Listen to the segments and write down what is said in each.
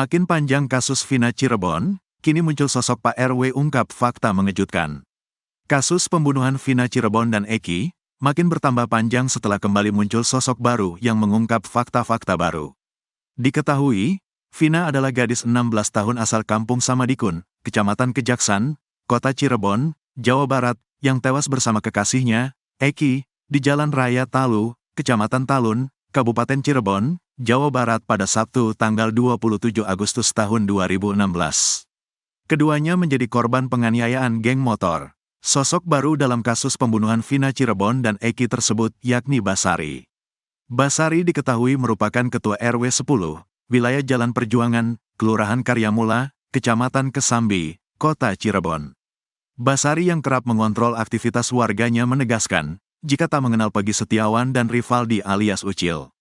Makin panjang kasus Vina Cirebon, kini muncul sosok Pak RW ungkap fakta mengejutkan. Kasus pembunuhan Vina Cirebon dan Eki makin bertambah panjang setelah kembali muncul sosok baru yang mengungkap fakta-fakta baru. Diketahui, Vina adalah gadis 16 tahun asal Kampung Samadikun, Kecamatan Kejaksan, Kota Cirebon, Jawa Barat, yang tewas bersama kekasihnya, Eki, di Jalan Raya Talu, Kecamatan Talun, Kabupaten Cirebon, Jawa Barat pada Sabtu tanggal 27 Agustus tahun 2016. Keduanya menjadi korban penganiayaan geng motor. Sosok baru dalam kasus pembunuhan Vina Cirebon dan Eki tersebut yakni Basari. Basari diketahui merupakan Ketua RW 10, wilayah Jalan Perjuangan, Kelurahan Karyamula, Kecamatan Kesambi, Kota Cirebon. Basari yang kerap mengontrol aktivitas warganya menegaskan, jika tak mengenal Pegi Setiawan dan Rivaldi alias Ucil.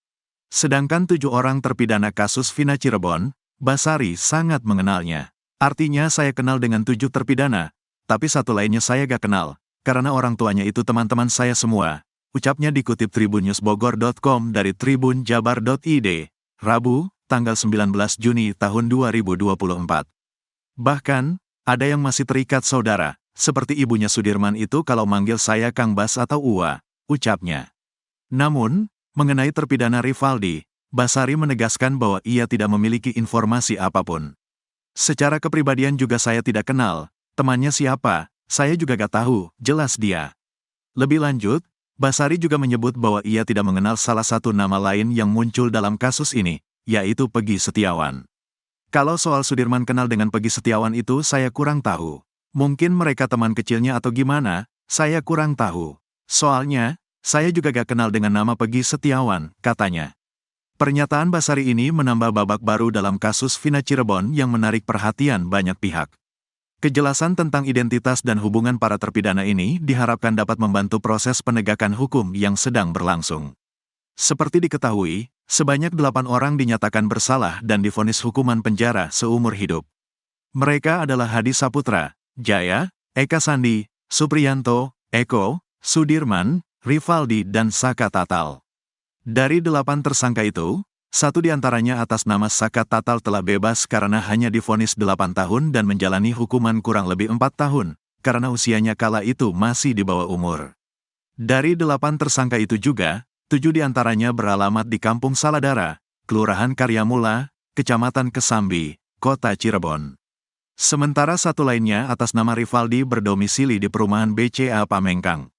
Sedangkan 7 orang terpidana kasus Vina Cirebon, Basari sangat mengenalnya. Artinya saya kenal dengan 7 terpidana, tapi satu lainnya saya gak kenal, karena orang tuanya itu teman-teman saya semua. Ucapnya dikutip tribunnews.bogor.com dari tribunjabar.id, Rabu, tanggal 19 Juni tahun 2024. Bahkan, ada yang masih terikat saudara, seperti ibunya Sudirman itu kalau manggil saya Kang Bas atau Uwa, ucapnya. Namun, mengenai terpidana Rivaldi, Basari menegaskan bahwa ia tidak memiliki informasi apapun. Secara kepribadian juga saya tidak kenal, temannya siapa, saya juga gak tahu, jelas dia. Lebih lanjut, Basari juga menyebut bahwa ia tidak mengenal salah satu nama lain yang muncul dalam kasus ini, yaitu Pegi Setiawan. Kalau soal Sudirman kenal dengan Pegi Setiawan itu saya kurang tahu. Mungkin mereka teman kecilnya atau gimana, saya kurang tahu. Soalnya, saya juga gak kenal dengan nama Pegi Setiawan, katanya. Pernyataan Basari ini menambah babak baru dalam kasus Vina Cirebon yang menarik perhatian banyak pihak. Kejelasan tentang identitas dan hubungan para terpidana ini diharapkan dapat membantu proses penegakan hukum yang sedang berlangsung. Seperti diketahui, sebanyak 8 orang dinyatakan bersalah dan divonis hukuman penjara seumur hidup. Mereka adalah Hadi Saputra, Jaya, Eka Sandi, Supriyanto, Eko, Sudirman, Rivaldi dan Saka Tatal. Dari 8 tersangka itu, 1 diantaranya atas nama Saka Tatal telah bebas karena hanya divonis 8 tahun dan menjalani hukuman kurang lebih 4 tahun, karena usianya kala itu masih di bawah umur. Dari 8 tersangka itu juga, 7 diantaranya beralamat di Kampung Saladara, Kelurahan Karyamula, Kecamatan Kesambi, Kota Cirebon. Sementara 1 lainnya atas nama Rivaldi berdomisili di perumahan BCA Pamengkang.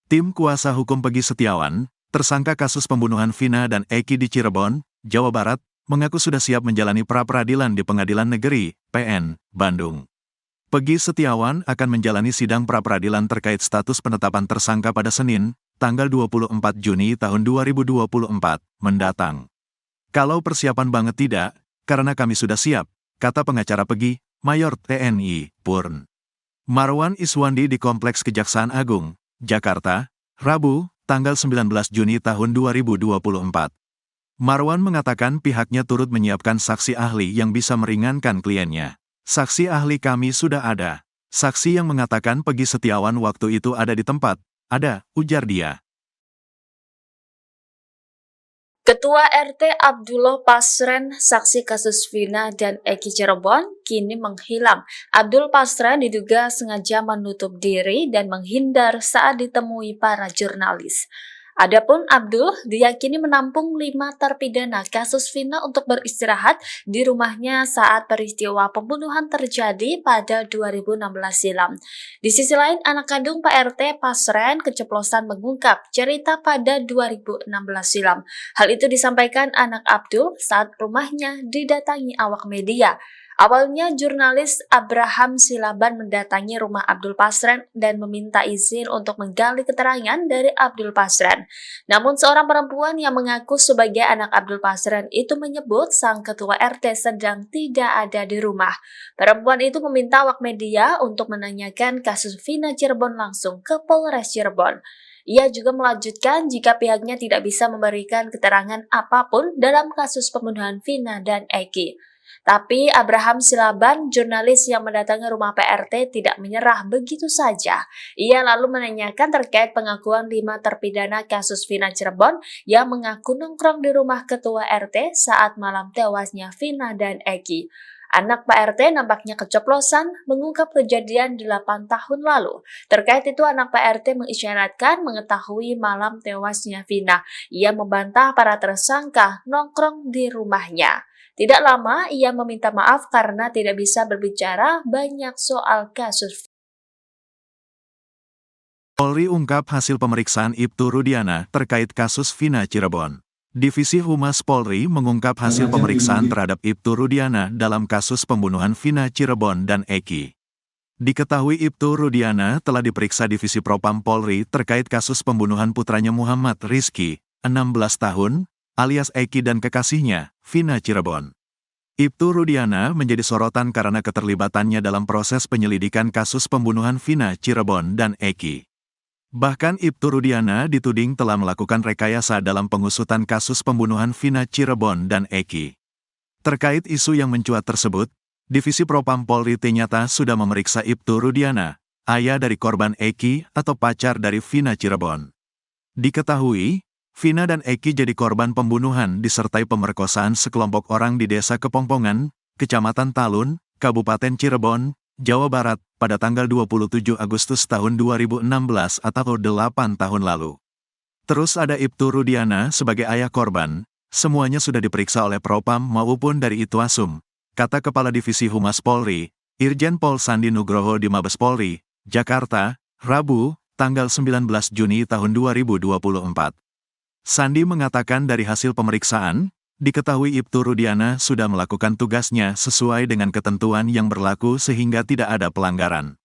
Tim kuasa hukum Pegi Setiawan, tersangka kasus pembunuhan Vina dan Eki di Cirebon, Jawa Barat, mengaku sudah siap menjalani pra-peradilan di Pengadilan Negeri, PN, Bandung. Pegi Setiawan akan menjalani sidang pra-peradilan terkait status penetapan tersangka pada Senin, tanggal 24 Juni tahun 2024, mendatang. Kalau persiapan banget tidak, karena kami sudah siap, kata pengacara Pegi, Mayor TNI, Purn Marwan Iswandi di Kompleks Kejaksaan Agung, Jakarta, Rabu, tanggal 19 Juni tahun 2024. Marwan mengatakan pihaknya turut menyiapkan saksi ahli yang bisa meringankan kliennya. Saksi ahli kami sudah ada. Saksi yang mengatakan Pegi Setiawan waktu itu ada di tempat. Ada, ujar dia. Ketua RT Abdullah Pasren, saksi kasus Vina dan Eki Cirebon, kini menghilang. Abdul Pasren diduga sengaja menutup diri dan menghindar saat ditemui para jurnalis. Adapun Abdul diyakini menampung 5 terpidana kasus Vina untuk beristirahat di rumahnya saat peristiwa pembunuhan terjadi pada 2016 silam. Di sisi lain, anak kandung Pak RT Pasren keceplosan mengungkap cerita pada 2016 silam. Hal itu disampaikan anak Abdul saat rumahnya didatangi awak media. Awalnya jurnalis Abraham Silaban mendatangi rumah Abdul Pasren dan meminta izin untuk menggali keterangan dari Abdul Pasren. Namun seorang perempuan yang mengaku sebagai anak Abdul Pasren itu menyebut sang ketua RT sedang tidak ada di rumah. Perempuan itu meminta awak media untuk menanyakan kasus Vina Cirebon langsung ke Polres Cirebon. Ia juga melanjutkan jika pihaknya tidak bisa memberikan keterangan apapun dalam kasus pembunuhan Vina dan Eki. Tapi Abraham Silaban, jurnalis yang mendatangi rumah PRT, tidak menyerah begitu saja. Ia lalu menanyakan terkait pengakuan 5 terpidana kasus Vina Cirebon yang mengaku nongkrong di rumah ketua RT saat malam tewasnya Vina dan Eki. Anak Pak RT nampaknya keceplosan mengungkap kejadian 8 tahun lalu. Terkait itu, anak Pak RT mengisyaratkan mengetahui malam tewasnya Vina. Ia membantah para tersangka nongkrong di rumahnya. Tidak lama, ia meminta maaf karena tidak bisa berbicara banyak soal kasus. Polri ungkap hasil pemeriksaan Ibtu Rudiana terkait kasus Vina Cirebon. Divisi Humas Polri mengungkap hasil pemeriksaan terhadap Ibtu Rudiana dalam kasus pembunuhan Vina Cirebon dan Eki. Diketahui Ibtu Rudiana telah diperiksa Divisi Propam Polri terkait kasus pembunuhan putranya Muhammad Rizky, 16 tahun, alias Eki dan kekasihnya, Vina Cirebon. Ibtu Rudiana menjadi sorotan karena keterlibatannya dalam proses penyelidikan kasus pembunuhan Vina Cirebon dan Eki. Bahkan Ibtu Rudiana dituding telah melakukan rekayasa dalam pengusutan kasus pembunuhan Vina Cirebon dan Eki. Terkait isu yang mencuat tersebut, Divisi Propam Polri ternyata sudah memeriksa Ibtu Rudiana, ayah dari korban Eki atau pacar dari Vina Cirebon. Diketahui, Vina dan Eki jadi korban pembunuhan disertai pemerkosaan sekelompok orang di Desa Kepongpongan, Kecamatan Talun, Kabupaten Cirebon, Jawa Barat, pada tanggal 27 Agustus tahun 2016 atau 8 tahun lalu. Terus ada Ibtu Rudiana sebagai ayah korban, semuanya sudah diperiksa oleh Propam maupun dari Itwasum, kata Kepala Divisi Humas Polri, Irjen Pol Sandi Nugroho di Mabes Polri, Jakarta, Rabu, tanggal 19 Juni tahun 2024. Sandi mengatakan dari hasil pemeriksaan, diketahui Ibtu Rudiana sudah melakukan tugasnya sesuai dengan ketentuan yang berlaku sehingga tidak ada pelanggaran.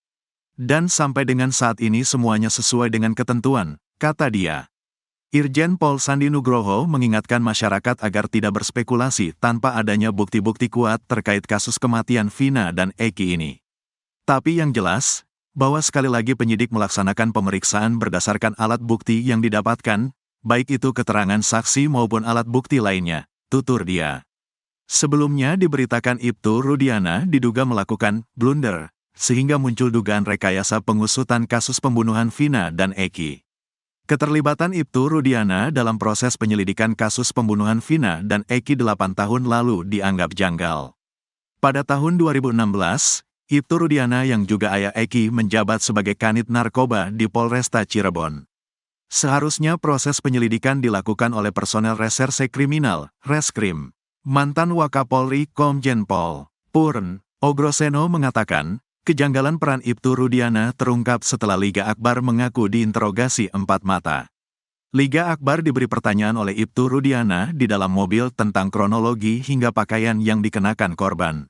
Dan sampai dengan saat ini semuanya sesuai dengan ketentuan, kata dia. Irjen Pol Sandi Nugroho mengingatkan masyarakat agar tidak berspekulasi tanpa adanya bukti-bukti kuat terkait kasus kematian Vina dan Eki ini. Tapi yang jelas, bahwa sekali lagi penyidik melaksanakan pemeriksaan berdasarkan alat bukti yang didapatkan, baik itu keterangan saksi maupun alat bukti lainnya, tutur dia. Sebelumnya diberitakan Ibtu Rudiana diduga melakukan blunder, sehingga muncul dugaan rekayasa pengusutan kasus pembunuhan Vina dan Eki. Keterlibatan Ibtu Rudiana dalam proses penyelidikan kasus pembunuhan Vina dan Eki 8 tahun lalu dianggap janggal. Pada tahun 2016, Ibtu Rudiana yang juga ayah Eki menjabat sebagai Kanit Narkoba di Polresta Cirebon. Seharusnya proses penyelidikan dilakukan oleh personel reserse kriminal, Reskrim. Mantan Wakapolri Komjen Pol Purn Ogroseno mengatakan, kejanggalan peran Ibtu Rudiana terungkap setelah Liga Akbar mengaku diinterogasi 4 mata. Liga Akbar diberi pertanyaan oleh Ibtu Rudiana di dalam mobil tentang kronologi hingga pakaian yang dikenakan korban.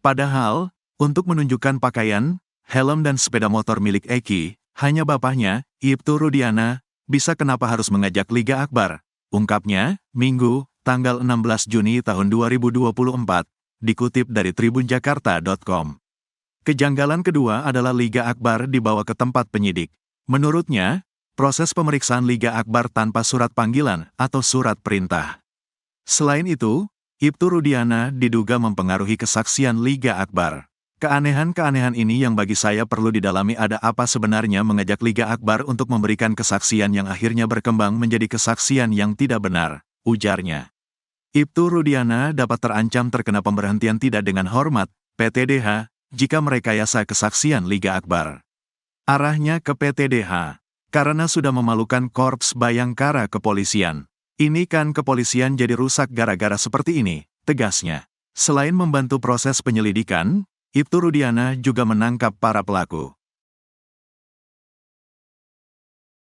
Padahal, untuk menunjukkan pakaian, helm dan sepeda motor milik Eki, hanya bapaknya, Ibtu Rudiana, bisa kenapa harus mengajak Liga Akbar, ungkapnya, Minggu, tanggal 16 Juni tahun 2024, dikutip dari tribunjakarta.com. Kejanggalan kedua adalah Liga Akbar dibawa ke tempat penyidik. Menurutnya, proses pemeriksaan Liga Akbar tanpa surat panggilan atau surat perintah. Selain itu, Ibtu Rudiana diduga mempengaruhi kesaksian Liga Akbar. Keanehan-keanehan ini yang bagi saya perlu didalami, ada apa sebenarnya mengajak Liga Akbar untuk memberikan kesaksian yang akhirnya berkembang menjadi kesaksian yang tidak benar, ujarnya. Ibtu Rudiana dapat terancam terkena pemberhentian tidak dengan hormat, PTDH, jika merekayasa kesaksian Liga Akbar. Arahnya ke PTDH, karena sudah memalukan Korps Bayangkara Kepolisian. Ini kan kepolisian jadi rusak gara-gara seperti ini, tegasnya. Selain membantu proses penyelidikan, Ibtu Rudiana juga menangkap para pelaku.